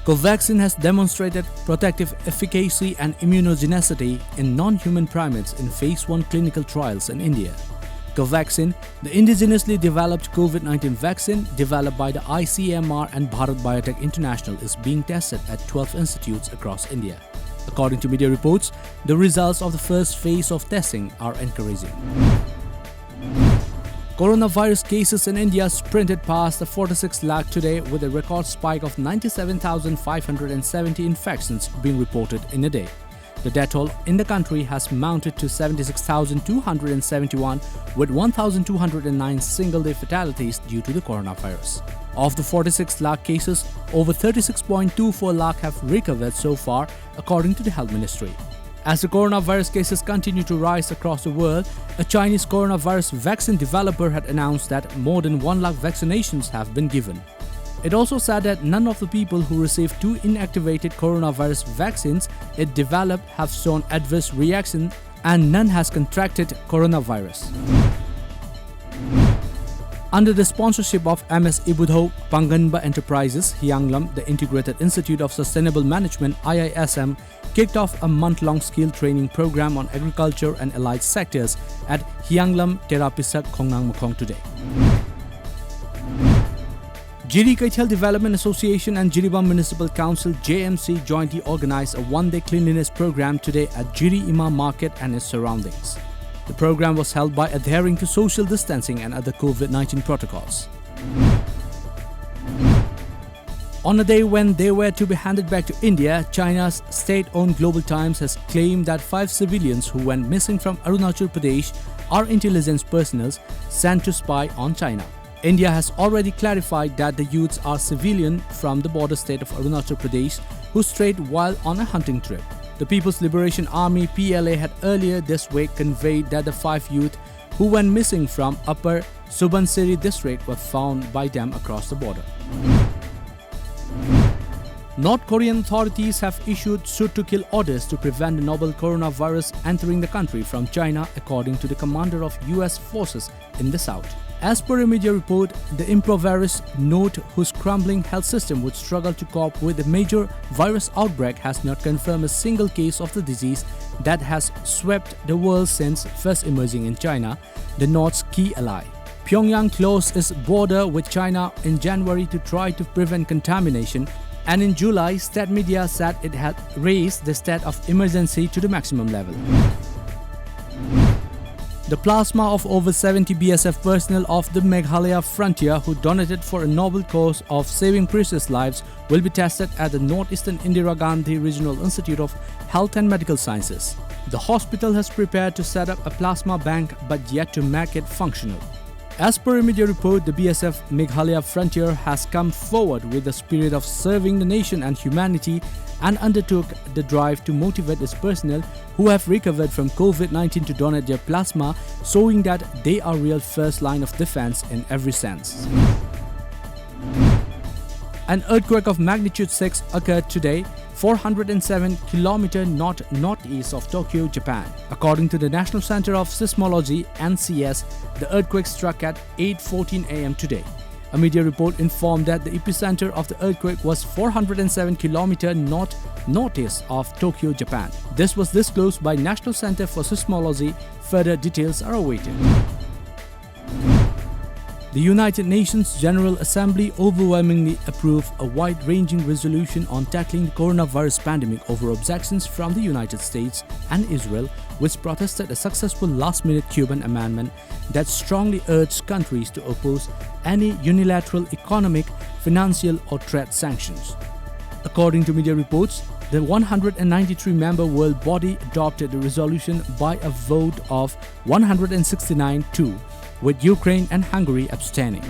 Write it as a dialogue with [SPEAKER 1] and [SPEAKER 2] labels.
[SPEAKER 1] Covaxin has demonstrated protective efficacy and immunogenicity in non-human primates in phase 1 clinical trials in India. Covaxin, the indigenously developed COVID-19 vaccine developed by the ICMR and Bharat Biotech International, is being tested at 12 institutes across India. According to media reports, the results of the first phase of testing are encouraging. Coronavirus cases in India sprinted past the 46 lakh today with a record spike of 97,570 infections being reported in a day. The death toll in the country has mounted to 76,271 with 1,209 single-day fatalities due to the coronavirus. Of the 46 lakh cases, over 36.24 lakh have recovered so far, according to the Health Ministry. As the coronavirus cases continue to rise across the world, a Chinese coronavirus vaccine developer had announced that more than 1 lakh vaccinations have been given. It also said that none of the people who received 2 inactivated coronavirus vaccines it developed have shown adverse reactions and none has contracted coronavirus. Under the sponsorship of MS Ibudho Panganba Enterprises, Hyanglam, the Integrated Institute of Sustainable Management IISM, kicked off a month-long skill training program on agriculture and allied sectors at Hyanglam Terapisak Khongnang Makhong today. Jiri Kaithal Development Association and Jiribam Municipal Council JMC jointly organized a one-day cleanliness program today at Jiri Ima Market and its surroundings. The program was held by adhering to social distancing and other COVID-19 protocols. On a day when they were to be handed back to India, China's state-owned Global Times has claimed that 5 civilians who went missing from Arunachal Pradesh are intelligence personnel sent to spy on China. India has already clarified that the youths are civilian from the border state of Arunachal Pradesh who strayed while on a hunting trip. The People's Liberation Army PLA had earlier this week conveyed that the 5 youth who went missing from Upper Subansiri district were found by them across the border. North Korean authorities have issued shoot-to-kill orders to prevent the novel coronavirus entering the country from China, according to the commander of US forces in the south. As per a media report, the improvirus node, whose crumbling health system would struggle to cope with a major virus outbreak, has not confirmed a single case of the disease that has swept the world since first emerging in China, the North's key ally. Pyongyang closed its border with China in January to try to prevent contamination, and in July, state media said it had raised the state of emergency to the maximum level. The plasma of over 70 BSF personnel of the Meghalaya frontier who donated for a noble cause of saving precious lives will be tested at the Northeastern Indira Gandhi Regional Institute of Health and Medical Sciences. The hospital has prepared to set up a plasma bank but yet to make it functional. As per a media report, the BSF Meghalaya frontier has come forward with the spirit of serving the nation and humanity and undertook the drive to motivate its personnel who have recovered from COVID-19 to donate their plasma, showing that they are real first line of defense in every sense. An earthquake of magnitude 6 occurred today, 407 km northeast of Tokyo, Japan. According to the National Center of Seismology (NCS), the earthquake struck at 8:14 a.m. today. A media report informed that the epicenter of the earthquake was 407 km northeast of Tokyo, Japan. This was disclosed by National Center for Seismology. Further details are awaited. The United Nations General Assembly overwhelmingly approved a wide-ranging resolution on tackling the coronavirus pandemic over objections from the United States and Israel, which protested a successful last-minute Cuban amendment that strongly urged countries to oppose any unilateral economic, financial or trade sanctions. According to media reports, the 193-member world body adopted the resolution by a vote of 169-2, with Ukraine and Hungary abstaining.